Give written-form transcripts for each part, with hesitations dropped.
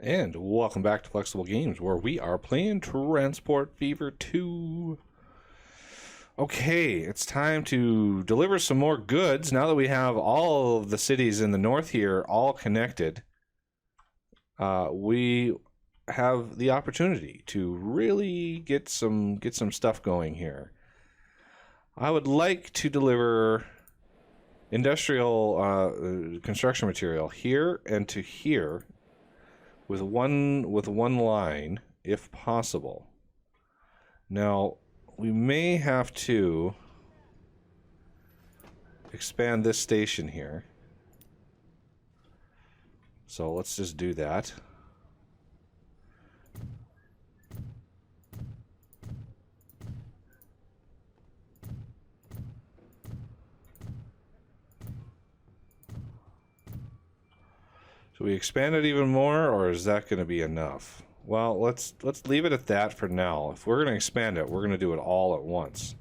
And welcome back to Flexible Games, where we are playing Transport Fever 2. Okay, it's time to deliver some more goods. Now that we have all of the cities in the north here all connected, we have the opportunity to really get some stuff going here. I would like to deliver industrial construction material here and to here. With one line, if possible. Now, we may have to expand this station here. So let's just do that. Should we expand it even more, or is that going to be enough? Well, let's leave it at that for now. If we're going to expand it, we're going to do it all at once.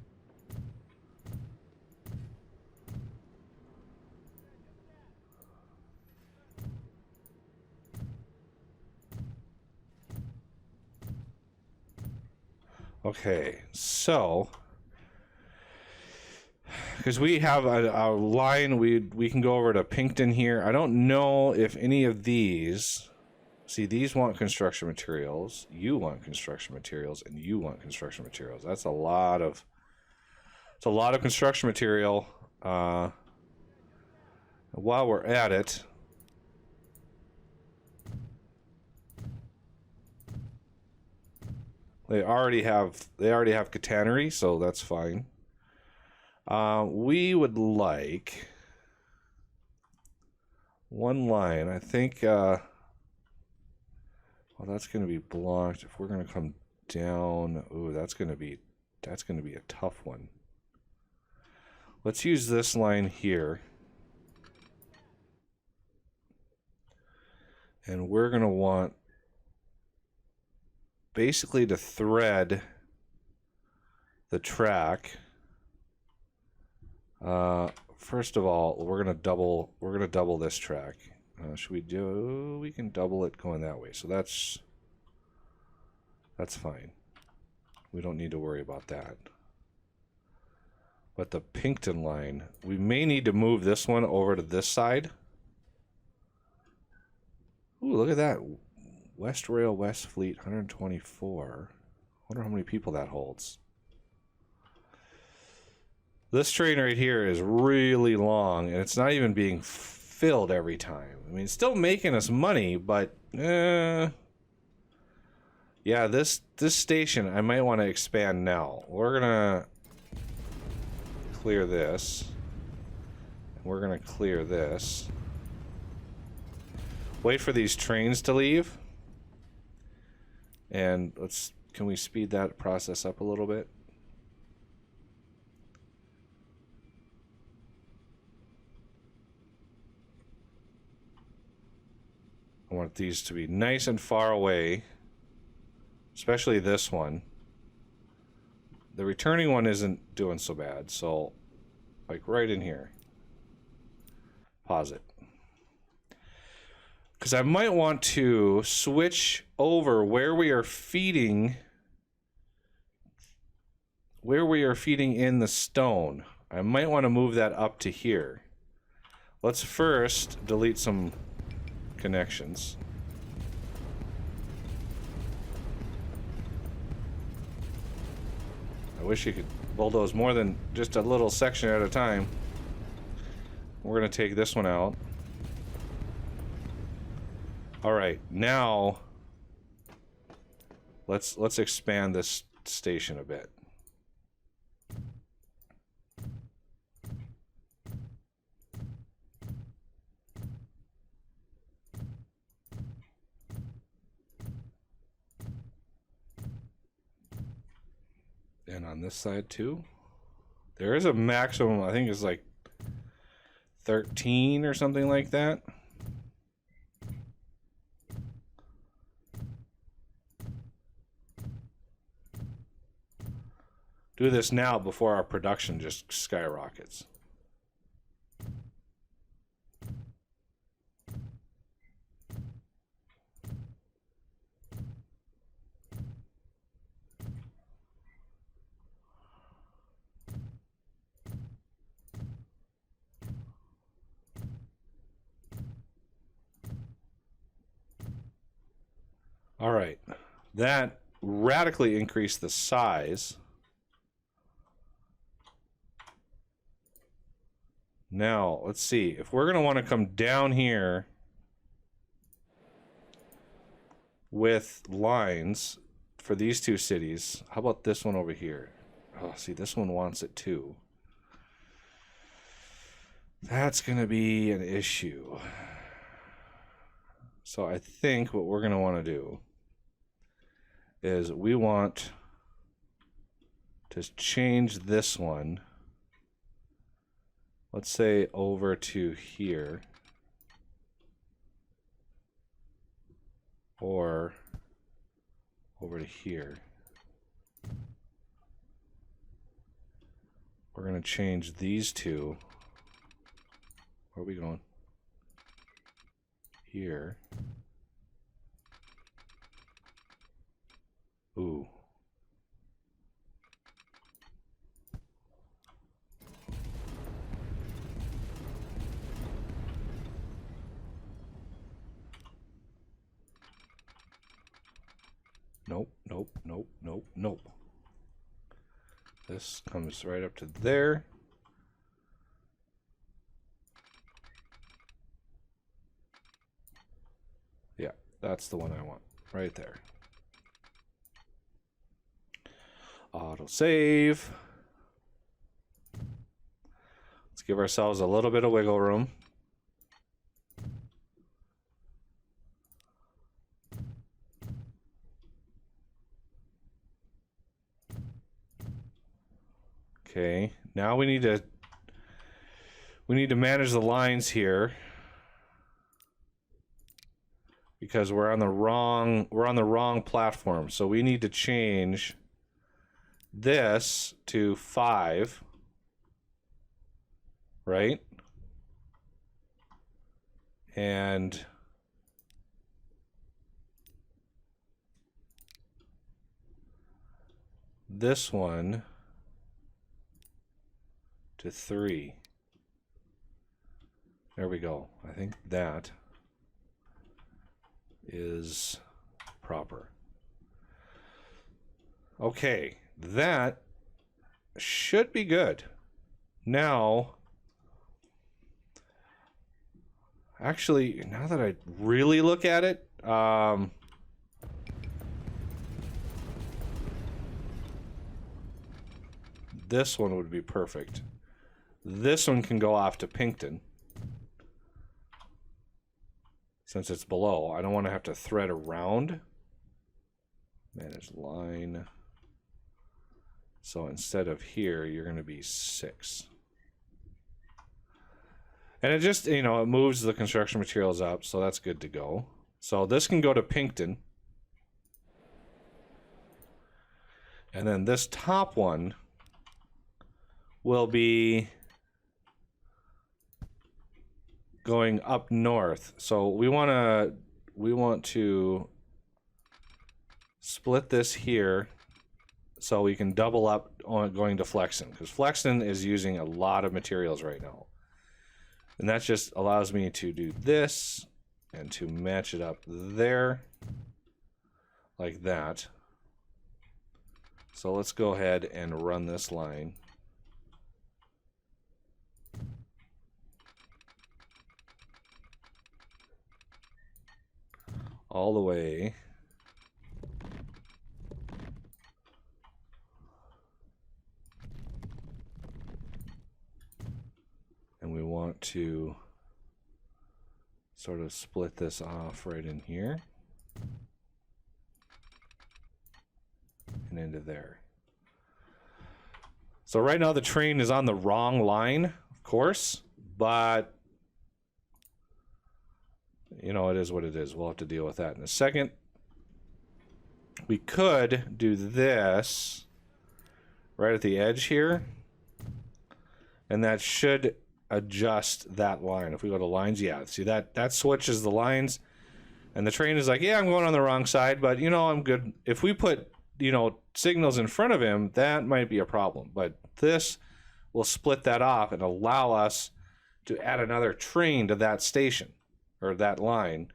Okay, so because we have a line, we can go over to Pinkton here. I don't know if any of these, see, these want construction materials, you want construction materials, and you want construction materials. That's a lot of, it's a lot of construction material. While we're at it, they already have catenary, so that's fine. We would like one line. I think, well, that's going to be blocked. If we're going to come down, ooh, that's going to be a tough one. Let's use this line here. And we're going to want basically to thread the track. First of all, we're gonna double this track. Should we do? We can double it going that way. So that's fine. We don't need to worry about that. But the Pinkton line, we may need to move this one over to this side. Ooh, look at that. West Rail, West Fleet, 124. I wonder how many people that holds. This train right here is really long, and it's not even being filled every time. I mean, it's still making us money, but yeah, this station I might want to expand now. We're gonna clear this. We're gonna clear this. Wait for these trains to leave. And can we speed that process up a little bit? I want these to be nice and far away, especially this one. The returning one isn't doing so bad, so like right in here. Pause it. Because I might want to switch over where we are feeding in the stone. I might want to move that up to here. Let's first delete some connections. I wish you could bulldoze more than just a little section at a time. We're going to take this one out. All right, now let's expand this station a bit. And on this side too. There is a maximum, I think it's like 13 or something like that. Do this now before our production just skyrockets. All right. That radically increased the size. Now, let's see. If we're going to want to come down here with lines for these two cities, how about this one over here? Oh, see, this one wants it too. That's going to be an issue. So I think what we're going to want to do is we want to change this one, let's say over to here, or over to here. We're going to change these two. Where are we going? Here. Ooh. Nope, nope, nope, nope, nope. This comes right up to there. Yeah, that's the one I want, right there. Auto save. Let's give ourselves a little bit of wiggle room. Okay, now we need to manage the lines here because we're on the wrong platform. So we need to change this to 5, right? And this one to 3. There we go. I think that is proper. Okay, that should be good. Now, actually, now that I really look at it, this one would be perfect. This one can go off to Pinkton. Since it's below, I don't want to have to thread around. Manage line. So instead of here, you're going to be 6. And it just, it moves the construction materials up, so that's good to go. So this can go to Pinkton. And then this top one will be going up north. So we want to split this here so we can double up on going to Flexen, because Flexen is using a lot of materials right now. And that just allows me to do this and to match it up there like that. So let's go ahead and run this line. All the way and we want to sort of split this off right in here and into there. So right now the train is on the wrong line, of course, but it is what it is. We'll have to deal with that in a second. We could do this right at the edge here, and that should adjust that line. If we go to lines, yeah, see that switches the lines, and the train is like, yeah, I'm going on the wrong side, but I'm good. If we put signals in front of him, that might be a problem, but this will split that off and allow us to add another train to that station or that line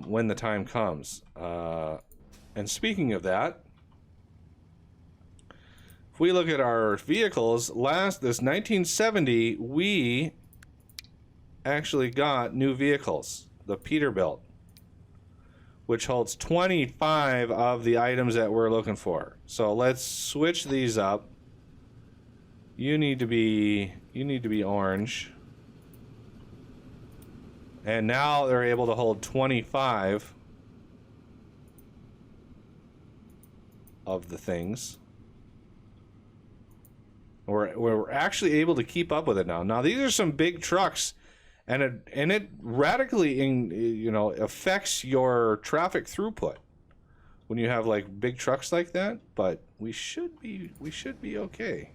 when the time comes. And speaking of that, if we look at our vehicles, this 1970, we actually got new vehicles, the Peterbilt, which holds 25 of the items that we're looking for. So let's switch these up. You need to be orange. And now they're able to hold 25 of the things. We're actually able to keep up with it now. Now these are some big trucks, and it radically affects your traffic throughput when you have like big trucks like that. But we should be okay,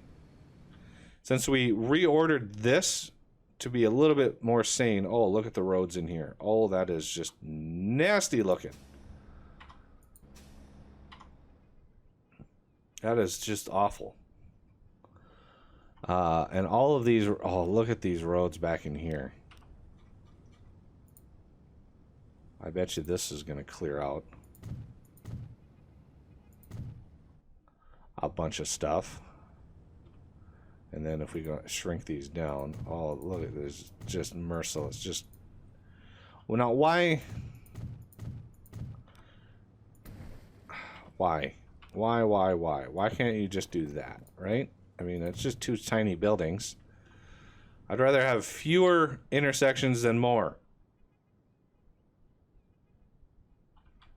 since we reordered this to be a little bit more sane. Oh, look at the roads in here. Oh, that is just nasty looking. That is just awful. And all of these, oh, look at these roads back in here. I bet you this is going to clear out a bunch of stuff. And then if we go shrink these down, oh, look at this, just merciless. Just, well, now why can't you just do that, right? I mean, it's just two tiny buildings. I'd rather have fewer intersections than more.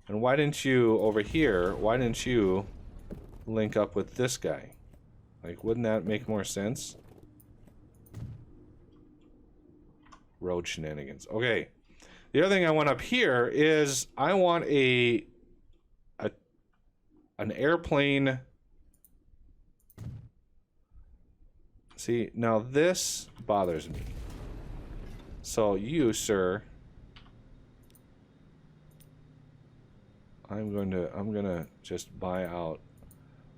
And why didn't you, over here, why didn't you link up with this guy? Like, wouldn't that make more sense? Road shenanigans. Okay. The other thing I want up here is I want an airplane. See, now this bothers me. So you, sir, I'm gonna just buy out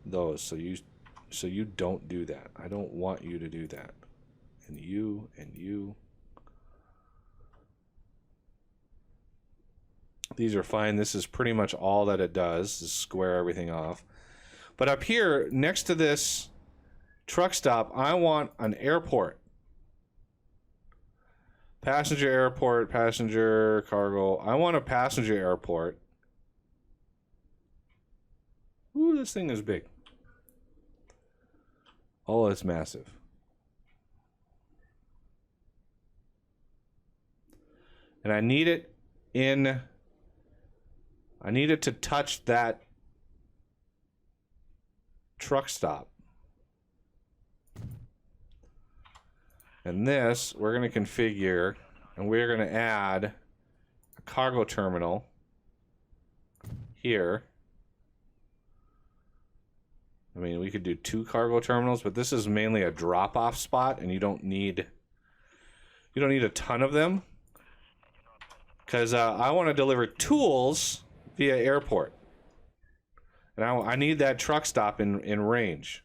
those so you don't do that. I don't want you to do that. And you and you. These are fine. This is pretty much all that it does, is square everything off. But up here next to this truck stop, I want an airport. Passenger airport, passenger cargo. I want a passenger airport. Ooh, this thing is big. Oh, it's massive. And I need it to touch that truck stop. And this, we're going to configure, and we're going to add a cargo terminal here. I mean, we could do 2 cargo terminals, but this is mainly a drop-off spot, and you don't need a ton of them, because I want to deliver tools via airport, and I need that truck stop in range.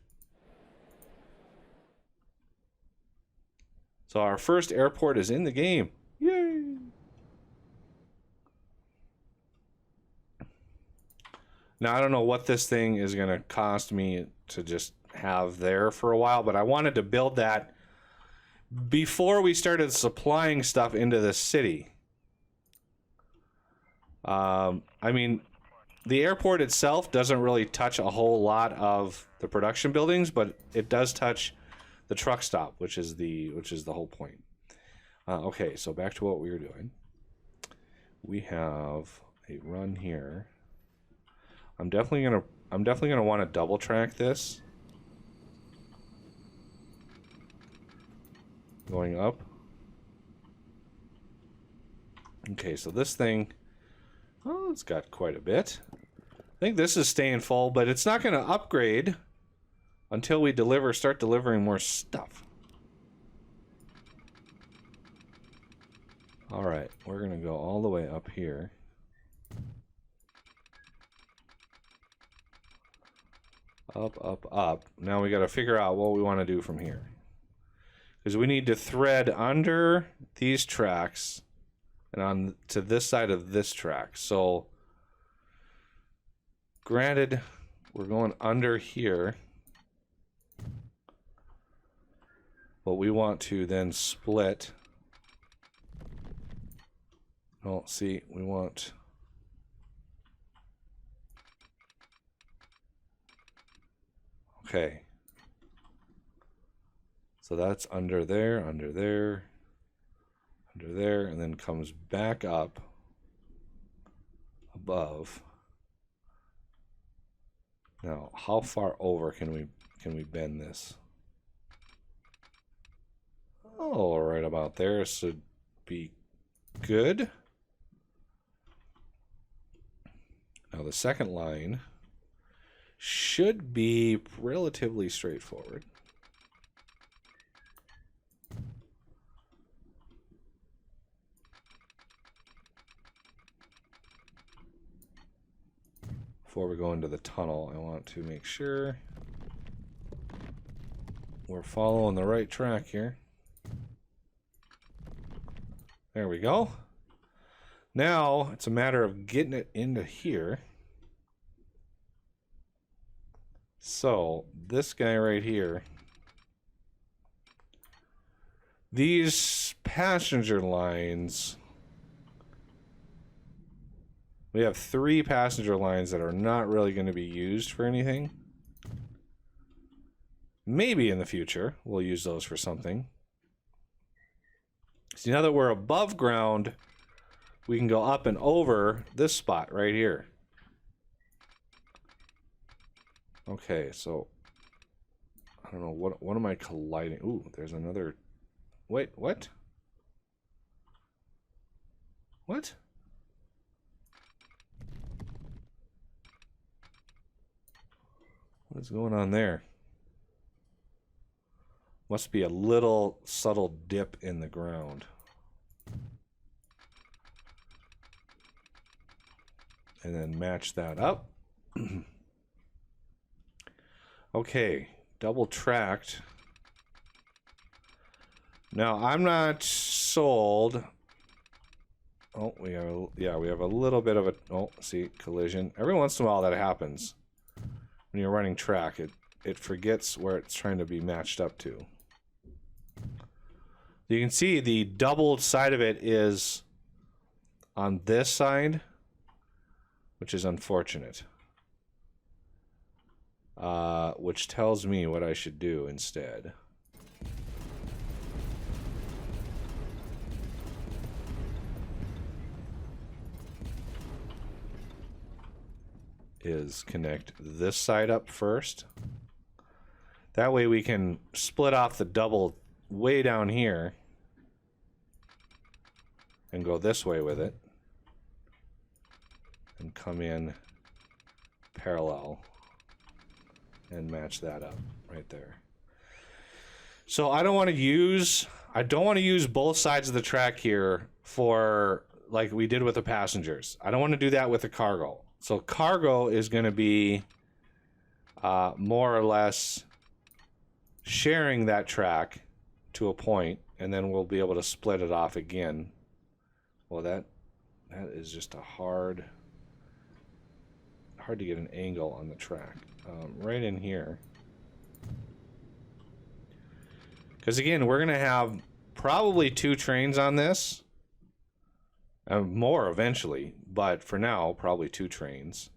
So our first airport is in the game. Yay! Now, I don't know what this thing is going to cost me to just have there for a while, but I wanted to build that before we started supplying stuff into the city. I mean, the airport itself doesn't really touch a whole lot of the production buildings, but it does touch the truck stop, which is the whole point. Okay, so back to what we were doing. We have a run here. I'm definitely gonna want to double track this. Going up. Okay, so this thing, oh, it's got quite a bit. I think this is staying full, but it's not going to upgrade until we start delivering more stuff. All right, we're going to go all the way up here. Up, up, up. Now we got to figure out what we want to do from here. Because we need to thread under these tracks and on to this side of this track. So granted, we're going under here, but we want to then split. Oh, see, we want... Okay. So that's under there, under there, under there, and then comes back up above. Now, how far over can we bend this? Oh, right about there should be good. Now the second line should be relatively straightforward. Before we go into the tunnel, I want to make sure we're following the right track here. There we go. Now it's a matter of getting it into here. So this guy right here, these passenger lines, we have 3 passenger lines that are not really going to be used for anything. Maybe in the future we'll use those for something. See, now that we're above ground, we can go up and over this spot right here. Okay, so I don't know, what am I colliding? Ooh, there's another... Wait, what? What? What is going on there? Must be a little subtle dip in the ground. And then match that up. Okay, double tracked. Now I'm not sold. Oh, we have a little bit of a, oh, see, collision. Every once in a while that happens. When you're running track, it forgets where it's trying to be matched up to. You can see the doubled side of it is on this side, which is unfortunate. Which tells me what I should do instead. Is connect this side up first. That way we can split off the double way down here and go this way with it and come in parallel and match that up right there. So I don't want to use both sides of the track here for like we did with the passengers. I don't want to do that with the cargo. So cargo is going to be more or less sharing that track to a point, and then we'll be able to split it off again. Well, that is just a hard to get an angle on the track. Right in here. Because again, we're going to have probably 2 trains on this. More eventually, but for now, probably 2 trains.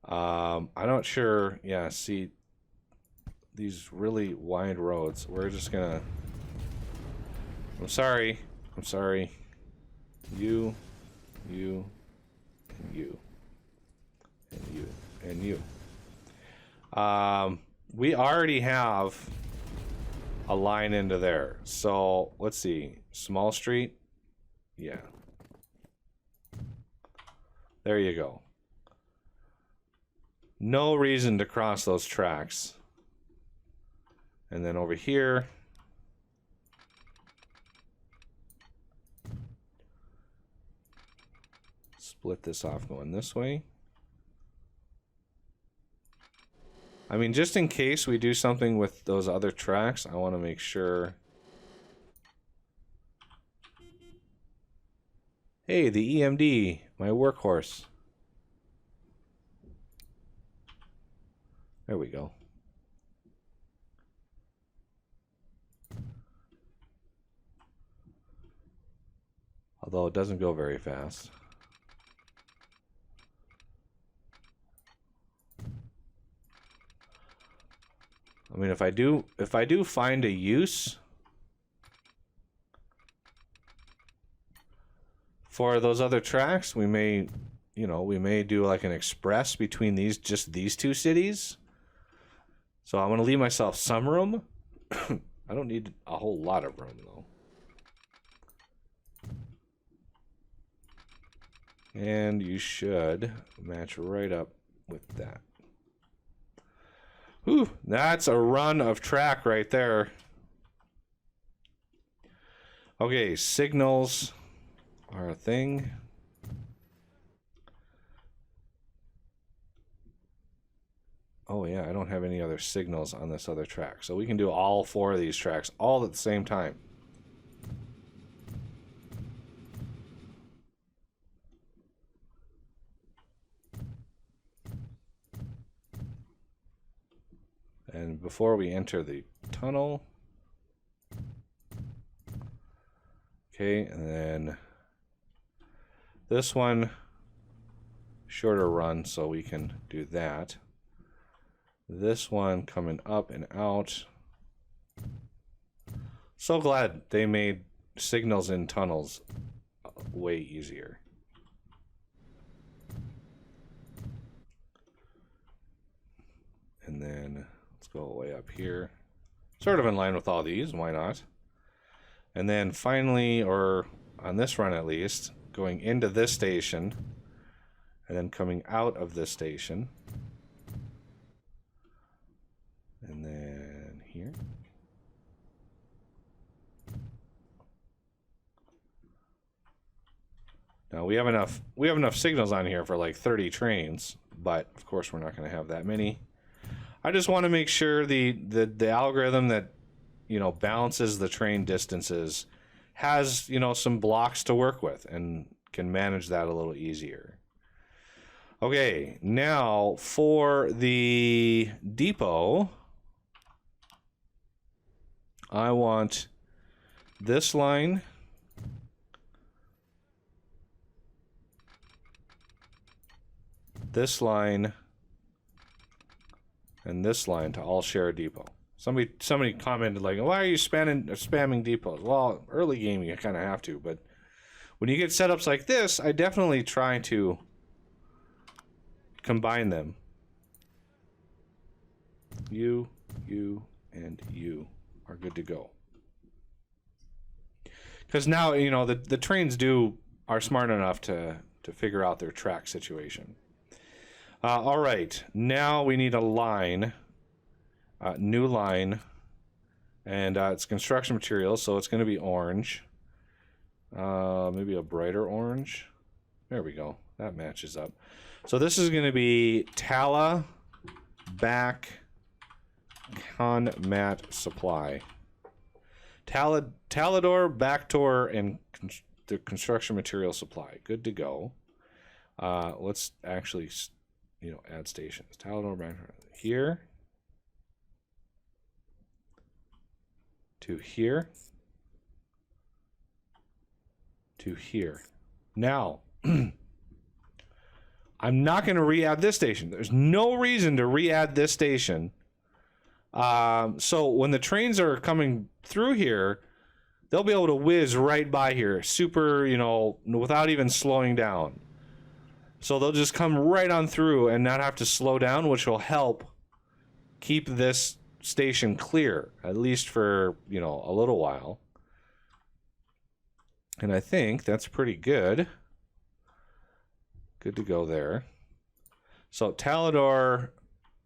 I'm not sure. Yeah, see, these really wide roads. We're just gonna... I'm sorry. You, and you, and you, and you. We already have a line into there. So, let's see. Small street? Yeah. There you go. No reason to cross those tracks. And then over here, split this off going this way. I mean, just in case we do something with those other tracks, I want to make sure Hey, the EMD, my workhorse. There we go. Although it doesn't go very fast. I mean, if I do find a use for those other tracks, we may, you know, we may do like an express between just these two cities. So I'm going to leave myself some room. I don't need a whole lot of room, though. And you should match right up with that. Whew, that's a run of track right there. Okay, signals are a thing. Oh yeah, I don't have any other signals on this other track. So we can do all 4 of these tracks all at the same time. And before we enter the tunnel, okay, and then this one, shorter run, so we can do that. This one coming up and out. So glad they made signals in tunnels way easier. And then let's go way up here. Sort of in line with all these, why not? And then finally, or on this run at least, going into this station and then coming out of this station. And then here. Now we have enough signals on here for like 30 trains, but of course we're not going to have that many. I just want to make sure the algorithm that, you know, balances the train distances has, you know, some blocks to work with and can manage that a little easier. Okay, now for the depot, I want this line and this line to all share a depot. Somebody commented like, why are you spamming depots? Well, early game you kind of have to, but when you get setups like this, I definitely try to combine them. You, and you are good to go. Because now, you know, the trains are smart enough to figure out their track situation. All right, now we need a line, new line, and it's construction materials, so it's going to be orange. Maybe a brighter orange. There we go. That matches up. So this is going to be Tala, back, con, mat, supply. Talador, Backtor, and the construction material supply. Good to go. Let's actually, you know, add stations. Talador, Backtor, here to here to here. Now, I'm not going to re-add this station. There's no reason to re-add this station. So when the trains are coming through here, they'll be able to whiz right by here, super, you know, without even slowing down. So they'll just come right on through and not have to slow down, which will help keep this station clear, at least for, you know, a little while. And I think that's pretty good. Good to go there. So Talador,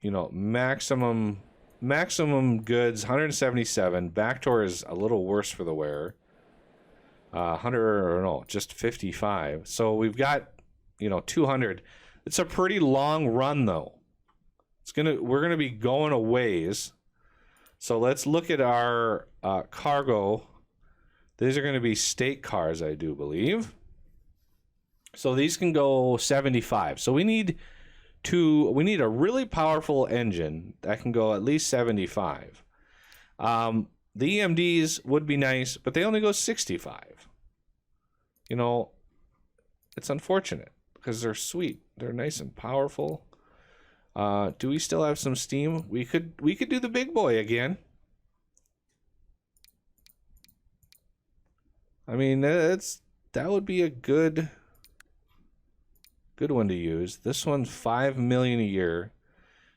you know, maximum goods 177. Backdoor is a little worse for the wear. 100 or no, just 55. So we've got, you know, 200. It's a pretty long run though. We're gonna be going a ways. So let's look at our cargo. These are going to be state cars, I do believe. So these can go 75. So we need a really powerful engine that can go at least 75. The EMDs would be nice, but they only go 65. You know, it's unfortunate because they're sweet. They're nice and powerful. Do we still have some steam? We could do the big boy again. I mean, that would be a good one to use. This one's 5 million a year.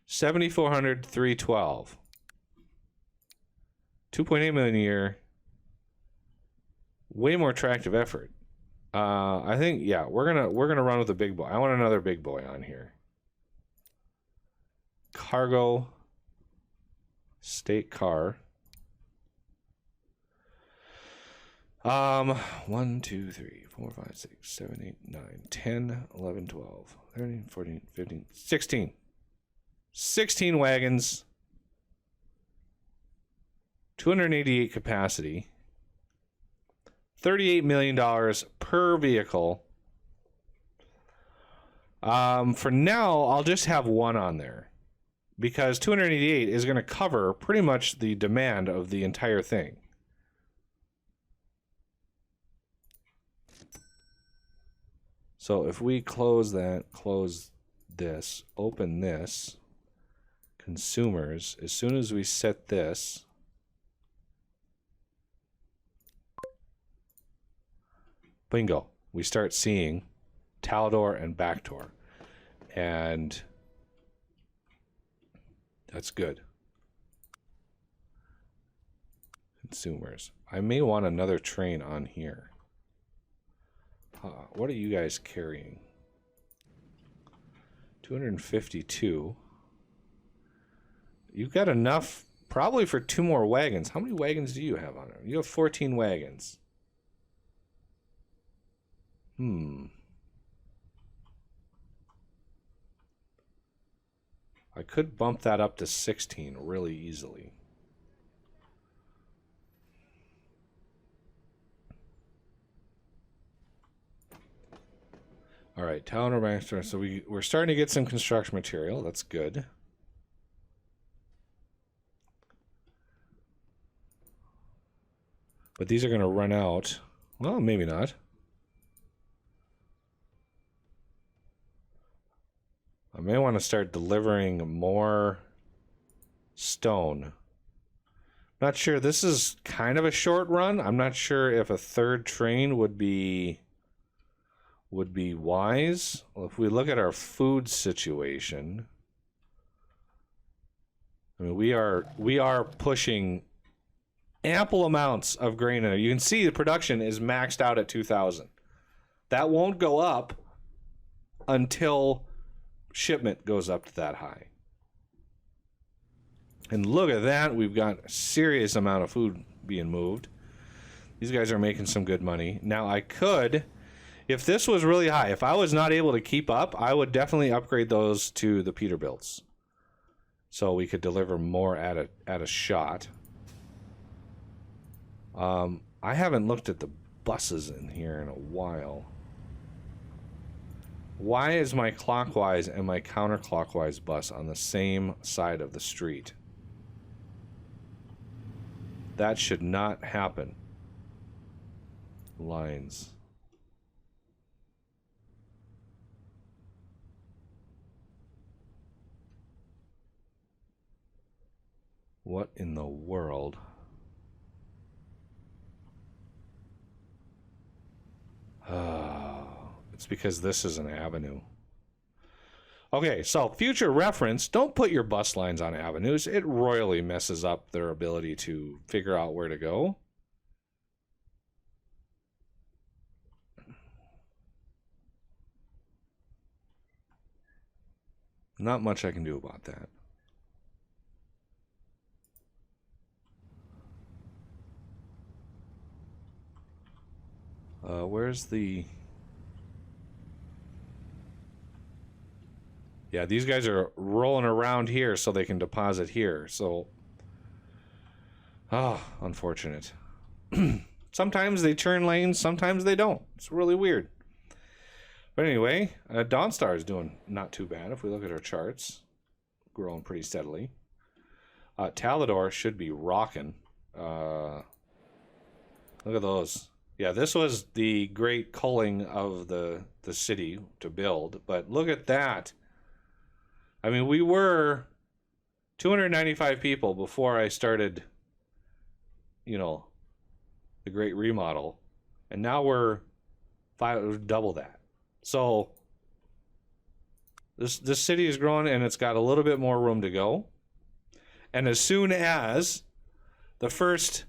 7,400, 312. 2.8 million a year. Way more attractive effort. I think, yeah, we're gonna run with the big boy. I want another big boy on here. Cargo state car. 1, 2, 3, 4, 5, 6, 7, 8, 9, 10, 11, 12, 13, 14, 15, 16. 16 wagons. 288 capacity. $38 million per vehicle. For now, I'll just have one on there because 288 is going to cover pretty much the demand of the entire thing. So if we close that, close this, open this, consumers, as soon as we set this, bingo, we start seeing Talador and Backdoor. And that's good. Consumers. I may want another train on here. What are you guys carrying? 252. You've got enough probably for 2 more wagons. How many wagons do you have on it? You have 14 wagons. I could bump that up to 16 really easily. All right, town or master. So we're starting to get some construction material. That's good. But these are going to run out. Well, maybe not. I may want to start delivering more stone. Not sure. This is kind of a short run. I'm not sure if a third train would be wise. Well, if we look at our food situation, I mean, we are pushing ample amounts of grain in there. You can see the production is maxed out at 2,000. That won't go up until shipment goes up to that high. And look at that, we've got a serious amount of food being moved. These guys are making some good money. Now I could, if this was really high, if I was not able to keep up, I would definitely upgrade those to the Peterbilts, so we could deliver more at a shot. I haven't looked at the buses in here in a while. Why is my clockwise and my counterclockwise bus on the same side of the street? That should not happen. Lines. What in the world? It's because this is an avenue. Okay, so future reference, don't put your bus lines on avenues. It royally messes up their ability to figure out where to go. Not much I can do about that. Where's the... Yeah, these guys are rolling around here so they can deposit here. So, But anyway, Dawnstar is doing not too bad if we look at our charts. Growing pretty steadily. Talador should be rocking. Look at those. Yeah, this was the great culling of the city to build. But look at that. I mean, we were 295 people before I started, you know, the great remodel. And now we're double that. So this city is growing, and it's got a little bit more room to go. And as soon as the first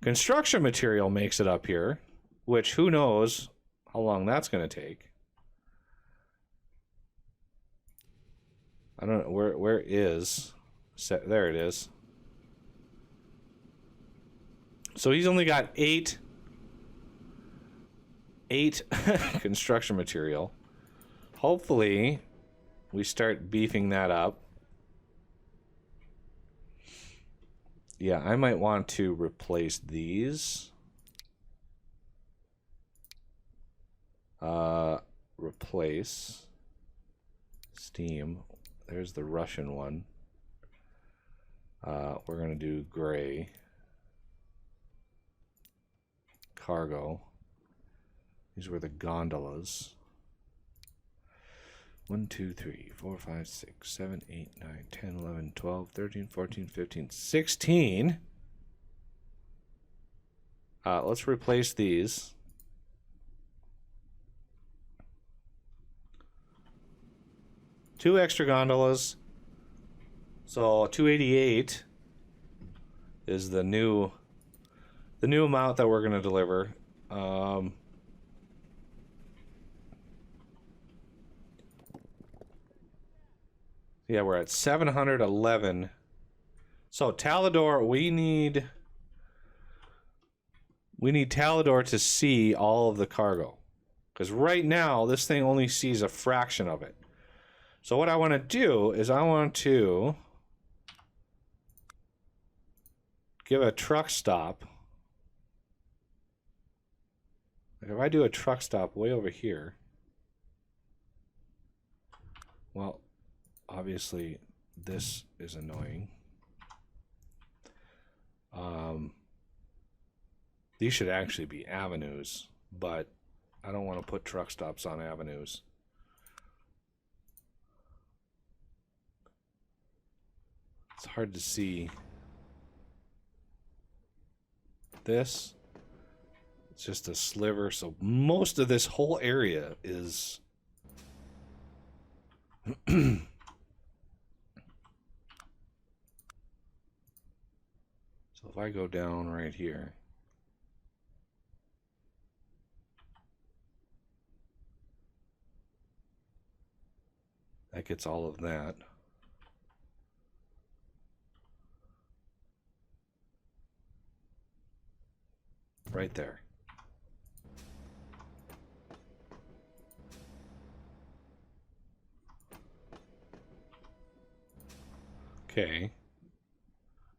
construction material makes it up here, which who knows how long that's going to take. I don't know where is there it is. So he's only got eight construction material. Hopefully we start beefing that up. Yeah, I might want to replace these. Replace Steam. There's the Russian one. We're gonna do gray. Cargo. These were the gondolas. 1, 2, 3, 4, 5, 6, 7, 8, 9, 10, 11, 12, 13, 14, 15, 16. Let's replace these. Two extra gondolas. So 288 is the new amount that we're going to deliver. Yeah, we're at 711. So Talador, we need Talador to see all of the cargo. Because right now, this thing only sees a fraction of it. So what I want to do is I want to give a truck stop. Like if I do a truck stop way over here, well, obviously this is annoying. These should actually be avenues, but I don't want to put truck stops on avenues. It's hard to see this. It's just a sliver, so most of this whole area is so if I go down right here, that gets all of that. Right there. Okay.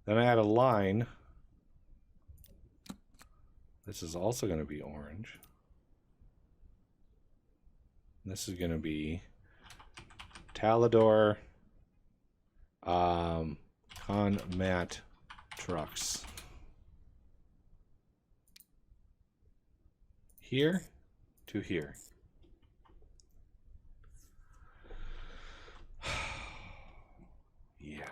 Then I add a line. This is also going to be orange. This is going to be Talador Conmat trucks. Here to here. Yeah.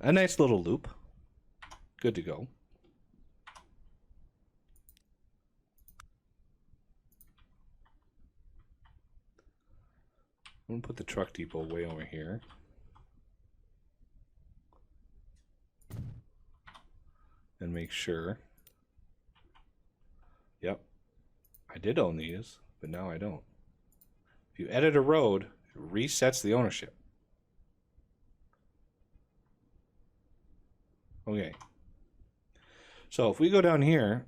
A nice little loop. Good to go. I'm going to put the truck depot way over here. And make sure. Yep. I did own these, but now I don't. If you edit a road, it resets the ownership. Okay. So if we go down here,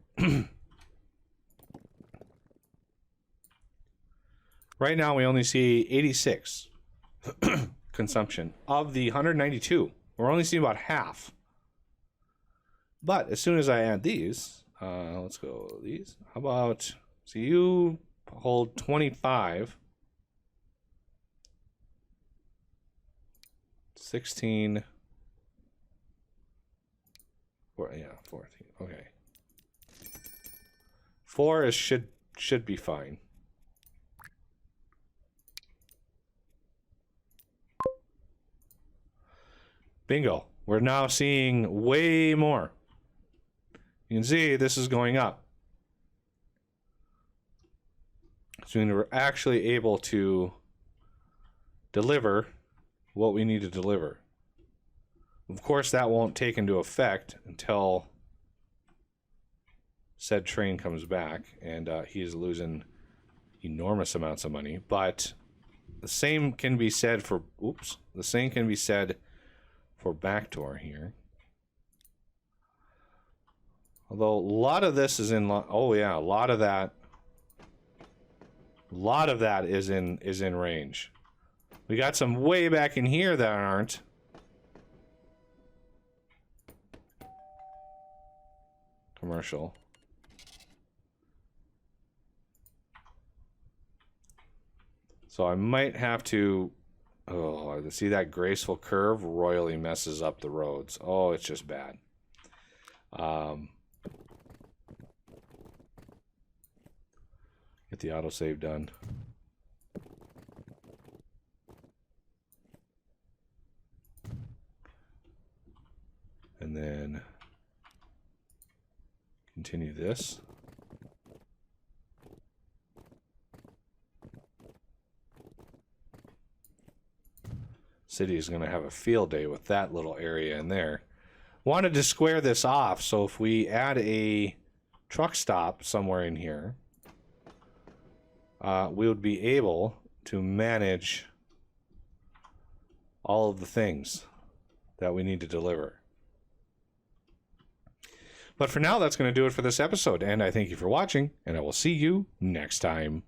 right now we only see 86. consumption of the 192. We're only seeing about half. But as soon as I add these, let's go these. How about, so you hold 25, 16, 14, okay. 4 is should be fine. Bingo. We're now seeing way more. You can see this is going up. So we're actually able to deliver what we need to deliver. Of course, that won't take into effect until said train comes back, and he is losing enormous amounts of money. But the same can be said for, the same can be said for backdoor here. Although a lot of this is in, oh yeah, a lot of that is in range. We got some way back in here that aren't. Commercial. So I might have to, oh, see that graceful curve royally messes up the roads. Oh, it's just bad. Get the autosave done. And then continue this. City is going to have a field day with that little area in there. Wanted to square this off, so if we add a truck stop somewhere in here, we would be able to manage all of the things that we need to deliver. But for now, that's going to do it for this episode, and I thank you for watching, and I will see you next time.